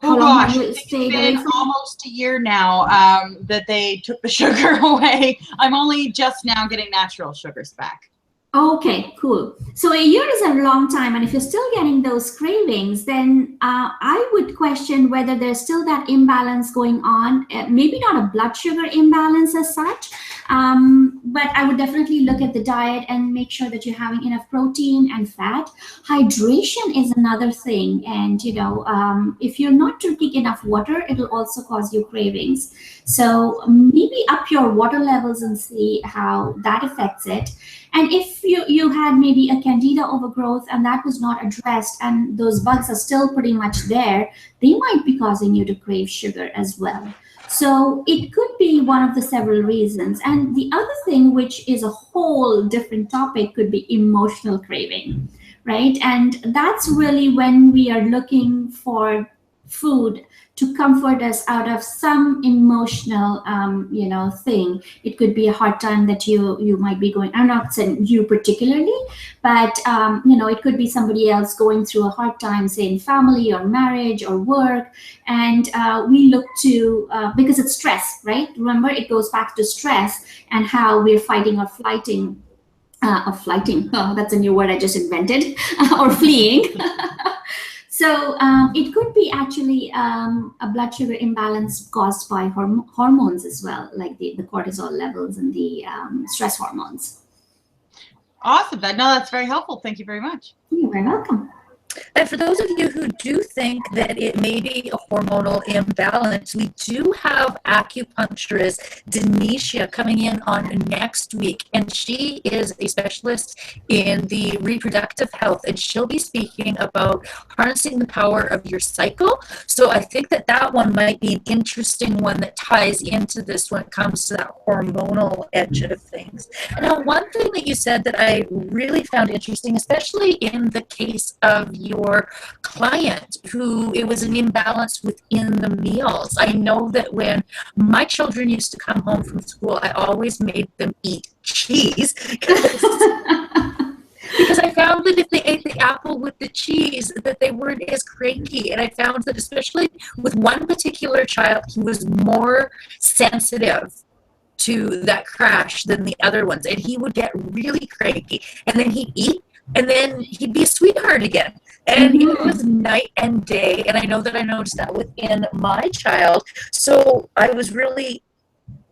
It's been almost a year now that they took the sugar away. I'm only just now getting natural sugars back. Okay, cool. So a year is a long time, and if you're still getting those cravings, then I would question whether there's still that imbalance going on. Maybe not a blood sugar imbalance as such, but I would definitely look at the diet and make sure that you're having enough protein and fat. Hydration is another thing, and if you're not drinking enough water, it'll also cause you cravings. So maybe up your water levels and see how that affects it. And if you had maybe a candida overgrowth and that was not addressed, and those bugs are still pretty much there, they might be causing you to crave sugar as well. So it could be one of the several reasons. And the other thing, which is a whole different topic, could be emotional craving, right? And that's really when we are looking for food to comfort us out of some emotional, thing. It could be a hard time that you might be going. I'm not saying you particularly, but it could be somebody else going through a hard time, say in family or marriage or work, and we look to because it's stress, right? Remember, it goes back to stress and how we're fighting or flighting. Oh, that's a new word I just invented, or fleeing. So it could be actually a blood sugar imbalance caused by hormones as well, like the cortisol levels and the stress hormones. Awesome. That's very helpful. Thank you very much. You're very welcome. And for those of you who do think that it may be a hormonal imbalance, we do have acupuncturist Denisha coming in on next week, and she is a specialist in the reproductive health, and she'll be speaking about harnessing the power of your cycle. So I think that that one might be an interesting one that ties into this when it comes to that hormonal edge of things. Now, one thing that you said that I really found interesting, especially in the case of your client who it was an imbalance within the meals. I know that when my children used to come home from school, I always made them eat cheese because I found that if they ate the apple with the cheese, that they weren't as cranky. And I found that especially with one particular child, he was more sensitive to that crash than the other ones. And he would get really cranky. And then he'd eat, and then he'd be a sweetheart again. And it was night and day. And I know that I noticed that within my child. So I was really,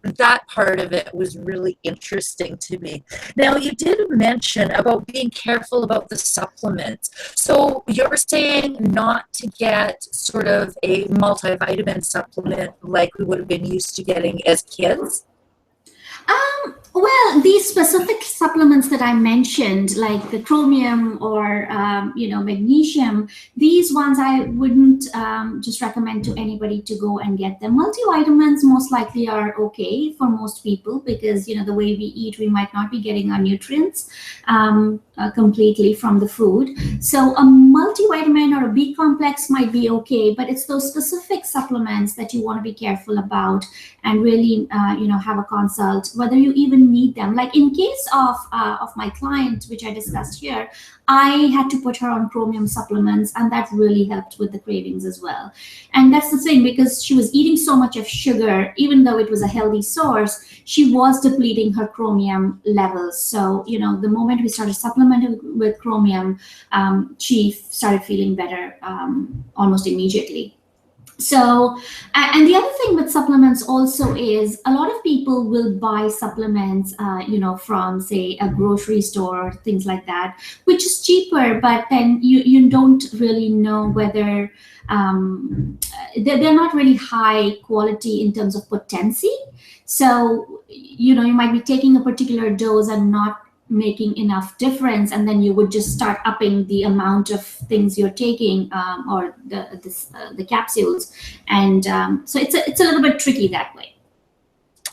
that part of it was really interesting to me. Now, you did mention about being careful about the supplements. So you're saying not to get sort of a multivitamin supplement like we would have been used to getting as kids? Well, these specific supplements that I mentioned, like the chromium or magnesium, these ones I wouldn't just recommend to anybody to go and get them. Multivitamins most likely are okay for most people because the way we eat, we might not be getting our nutrients completely from the food. So a multivitamin or a B complex might be okay, but it's those specific supplements that you want to be careful about and really have a consult whether you even need them. Like in case of my client, which I discussed here, I had to put her on chromium supplements, and that really helped with the cravings as well. And that's the thing, because she was eating so much of sugar, even though it was a healthy source, she was depleting her chromium levels. So the moment we started supplementing with chromium, she started feeling better almost immediately. So, and the other thing with supplements also is a lot of people will buy supplements, from say a grocery store, things like that, which is cheaper, but then you don't really know whether they're not really high quality in terms of potency. So, you might be taking a particular dose and not making enough difference, and then you would just start upping the amount of things you're taking or the capsules, and so it's a little bit tricky that way.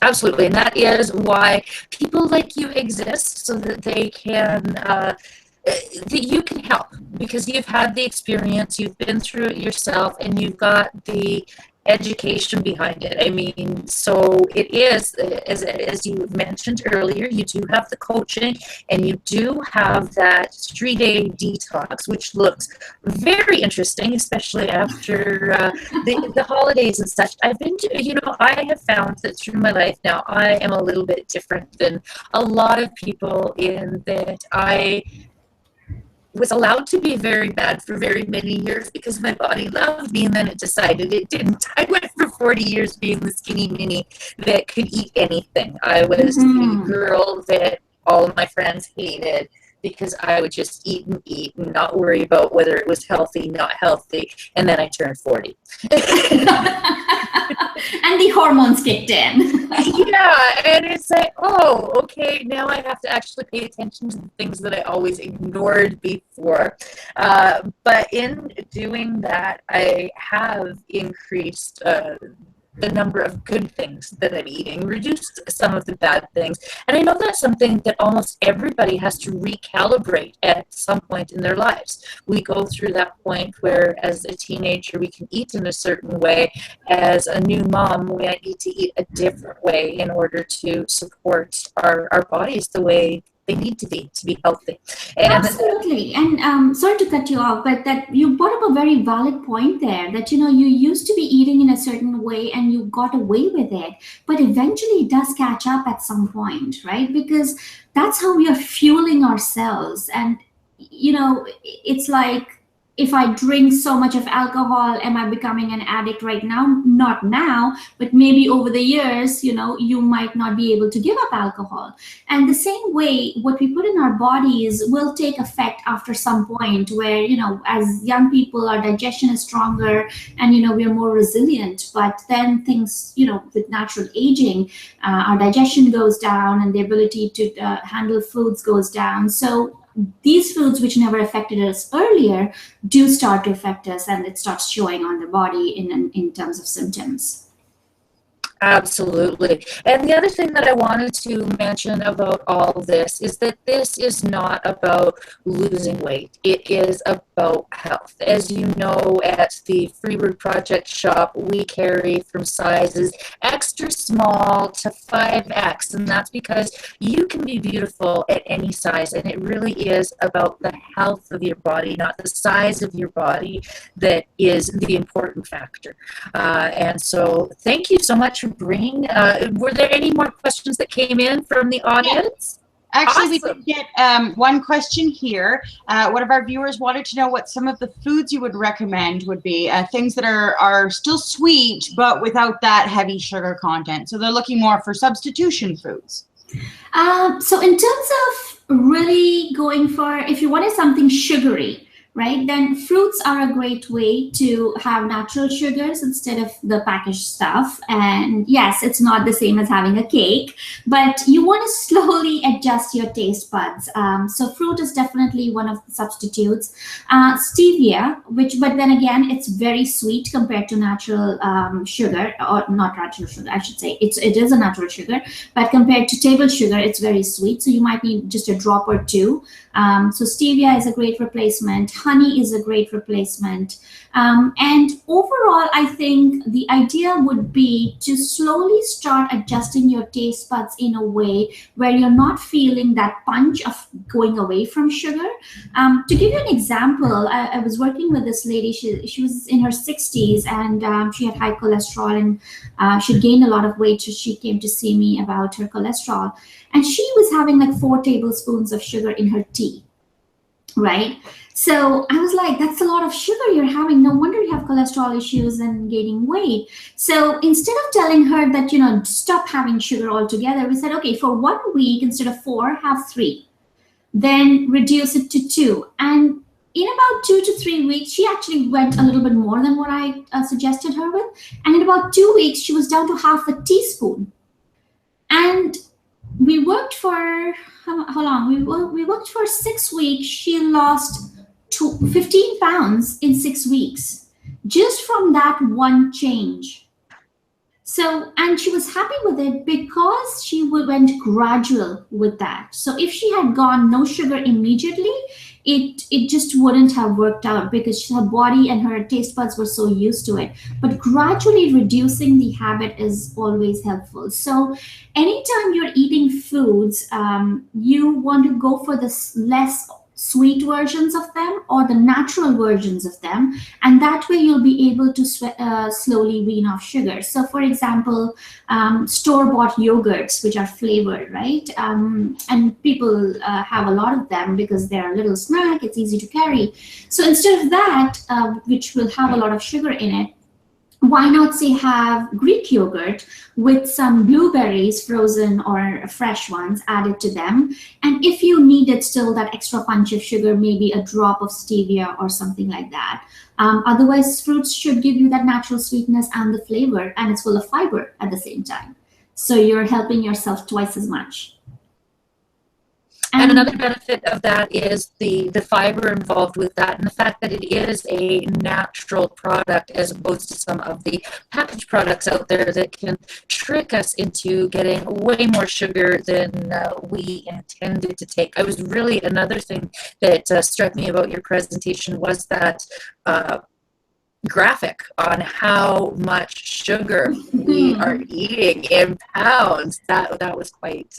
Absolutely, and that is why people like you exist, so that they can that you can help, because you've had the experience, you've been through it yourself, and you've got the education behind it. I mean, so it is, as you mentioned earlier, you do have the coaching, and you do have that 3-day detox, which looks very interesting, especially after the holidays and such. I've been, I have found that through my life now, I am a little bit different than a lot of people in that I was allowed to be very bad for very many years because my body loved me, and then it decided it didn't. I went for 40 years being the skinny mini that could eat anything. I was the girl that all of my friends hated because I would just eat and not worry about whether it was healthy, not healthy, and then I turned 40. And the hormones kicked in. Yeah, and it's like, oh, okay, now I have to actually pay attention to the things that I always ignored before. But in doing that, I have increased the number of good things that I'm eating, reduced some of the bad things. And I know that's something that almost everybody has to recalibrate at some point in their lives. We go through that point where, as a teenager, we can eat in a certain way. As a new mom, we might need to eat a different way in order to support our bodies the way they need to be healthy. And absolutely. And sorry to cut you off, but that you brought up a very valid point there, that you used to be eating in a certain way and you got away with it, but eventually it does catch up at some point, right? Because that's how we are fueling ourselves. And it's like if I drink so much of alcohol, am I becoming an addict right now? Not now, but maybe over the years, you might not be able to give up alcohol. And the same way, what we put in our bodies will take effect after some point where, as young people, our digestion is stronger and, we are more resilient. But then things, with natural aging, our digestion goes down and the ability to handle foods goes down. So these foods which never affected us earlier do start to affect us, and it starts showing on the body in terms of symptoms. Absolutely. And the other thing that I wanted to mention about all of this is that this is not about losing weight. It is about health. As you know, at the Freebird Project shop, we carry from sizes extra small to 5X, and that's because you can be beautiful at any size, and it really is about the health of your body, not the size of your body, that is the important factor. And so thank you so much for bringing. Were there any more questions that came in from the audience? Actually, Awesome. we did get one question here. One of our viewers wanted to know what some of the foods you would recommend would be, things that are still sweet, but without that heavy sugar content. So they're looking more for substitution foods. So in terms of really going for, if you wanted something sugary, right, then fruits are a great way to have natural sugars instead of the packaged stuff. And yes, it's not the same as having a cake, but you want to slowly adjust your taste buds. So fruit is definitely one of the substitutes. Stevia, but then again, it's very sweet compared to natural sugar, or not natural sugar, I should say. It is a natural sugar, but compared to table sugar, it's very sweet. So you might need just a drop or two. So stevia is a great replacement. Honey is a great replacement. And overall, I think the idea would be to slowly start adjusting your taste buds in a way where you're not feeling that punch of going away from sugar. To give you an example, I was working with this lady. She was in her 60s, and she had high cholesterol, and she'd gained a lot of weight. So she came to see me about her cholesterol. And she was having like 4 tablespoons of sugar in her tea, right? So I was like, that's a lot of sugar you're having. No wonder you have cholesterol issues and gaining weight. So instead of telling her that, stop having sugar altogether, we said, okay, for 1 week, instead of 4, have 3. Then reduce it to 2. And in about 2 to 3 weeks, she actually went a little bit more than what I suggested her with. And in about 2 weeks, she was down to half a teaspoon. And we worked for, how long? We worked for 6 weeks. She lost 15 pounds in 6 weeks, just from that one change. So, and she was happy with it because she went gradual with that. So if she had gone no sugar immediately, it just wouldn't have worked out because her body and her taste buds were so used to it. But gradually reducing the habit is always helpful. So anytime you're eating foods, you want to go for the less sweet versions of them or the natural versions of them, and that way you'll be able to slowly wean off sugar. So for example, store-bought yogurts which are flavored, right, and people have a lot of them because they're a little snack, it's easy to carry. So instead of that, which will have a lot of sugar in it, why not say have Greek yogurt with some blueberries, frozen or fresh ones, added to them. And if you needed still that extra punch of sugar, maybe a drop of stevia or something like that. Otherwise, fruits should give you that natural sweetness and the flavor, and it's full of fiber at the same time. So you're helping yourself twice as much. And another benefit of that is the fiber involved with that, and the fact that it is a natural product as opposed to some of the packaged products out there that can trick us into getting way more sugar than we intended to take. Another thing that struck me about your presentation was that graphic on how much sugar we are eating in pounds. That was quite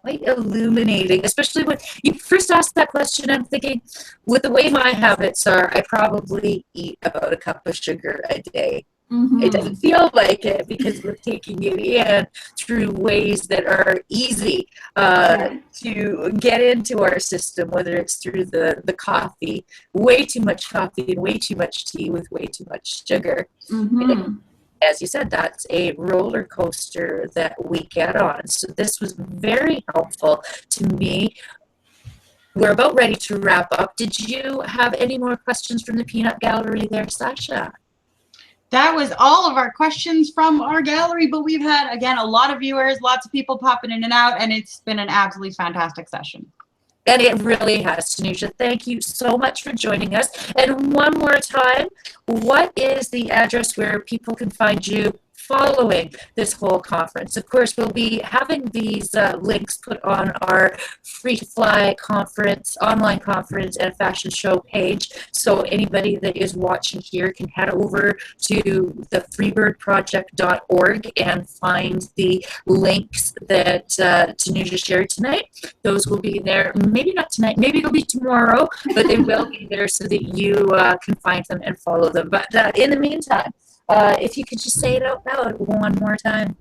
illuminating, especially when you first asked that question. I'm thinking, with the way my habits are, I probably eat about a cup of sugar a day. It doesn't feel like it because we're taking you in through ways that are easy to get into our system, whether it's through the coffee, way too much coffee and way too much tea with way too much sugar. As you said, that's a roller coaster that we get on. So this was very helpful to me. We're about ready to wrap up. Did you have any more questions from the peanut gallery there, Sasha? That was all of our questions from our gallery, but we've had, again, a lot of viewers, lots of people popping in and out, and it's been an absolutely fantastic session. And it really has, Tanuja. Thank you so much for joining us. And one more time, what is the address where people can find you following this whole conference? Of course, we'll be having these links put on our Free to Fly conference, online conference, and fashion show page. So anybody that is watching here can head over to the freebirdproject.org and find the links that Tanuja shared tonight. Those will be there. Maybe not tonight, maybe it'll be tomorrow, but they will be there so that you can find them and follow them. But in the meantime, if you could just say it out loud one more time.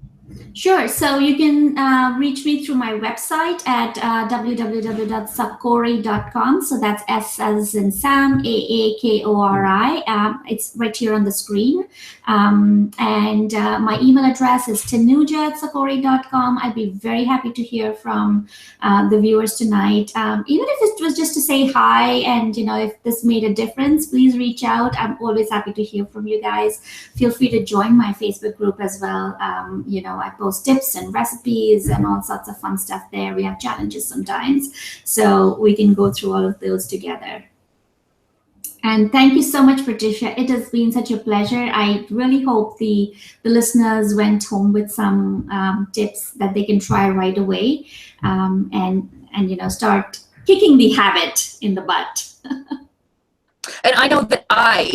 Sure. So you can reach me through my website at www.sakori.com. So that's S as in Sam, AAKORI. It's right here on the screen. And my email address is tanuja@sakori.com. I'd be very happy to hear from the viewers tonight. Even if it was just to say hi and, if this made a difference, please reach out. I'm always happy to hear from you guys. Feel free to join my Facebook group as well. I post tips and recipes and all sorts of fun stuff there. We have challenges sometimes, so we can go through all of those together. And thank you so much, Patricia. It has been such a pleasure. I really hope the listeners went home with some tips that they can try right away, and start kicking the habit in the butt. And I know that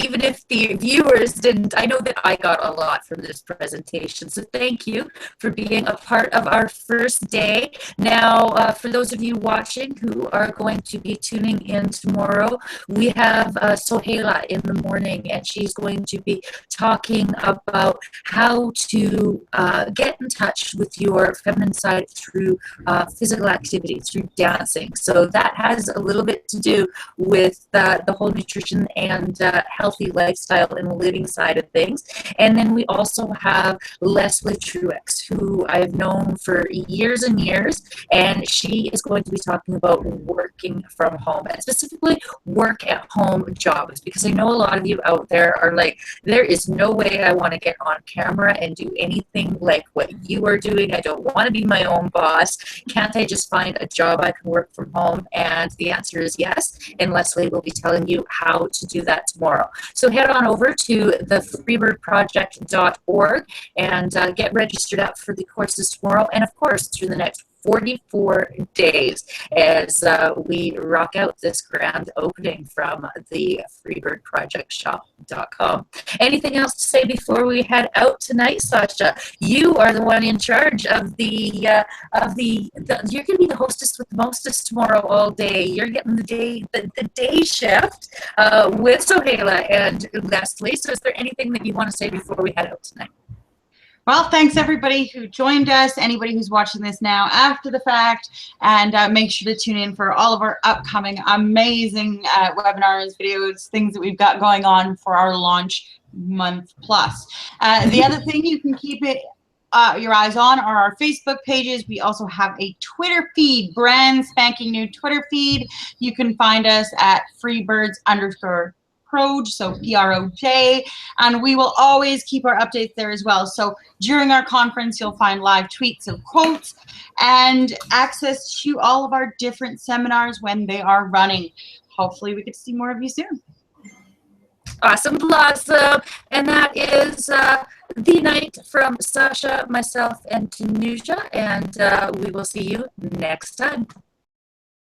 even if the viewers didn't, I know that I got a lot from this presentation. So thank you for being a part of our first day. Now, for those of you watching who are going to be tuning in tomorrow, we have Sohaila in the morning, and she's going to be talking about how to get in touch with your feminine side through physical activity, through dancing. So that has a little bit to do with the whole nutrition and healthy lifestyle and living side of things. And then we also have Leslie Truex, who I've known for years and years, and she is going to be talking about working from home, and specifically work at home jobs, because I know a lot of you out there are like, there is no way I want to get on camera and do anything like what you are doing. I don't want to be my own boss. Can't I just find a job I can work from home? And the answer is yes, and Leslie will be telling you how to do that tomorrow. So head on over to the freebirdproject.org and get registered up for the courses tomorrow, and of course through the next 44 days as we rock out this grand opening from the freebirdprojectshop.com. Anything else to say before we head out tonight, Sasha? You are the one in charge of you're going to be the hostess with the mostest tomorrow all day. You're getting the day shift with Sohaila and Leslie. So is there anything that you want to say before we head out tonight? Well, thanks everybody who joined us, anybody who's watching this now after the fact, and make sure to tune in for all of our upcoming amazing webinars, videos, things that we've got going on for our launch month plus. The other thing you can keep your eyes on are our Facebook pages. We also have a Twitter feed, brand spanking new Twitter feed. You can find us at freebirds_proj, so PROJ, and we will always keep our updates there as well. So during our conference, you'll find live tweets of quotes and access to all of our different seminars when they are running. Hopefully we get to see more of you soon. Awesome blossom. And that is the night from Sasha, myself, and Tanuja, and we will see you next time.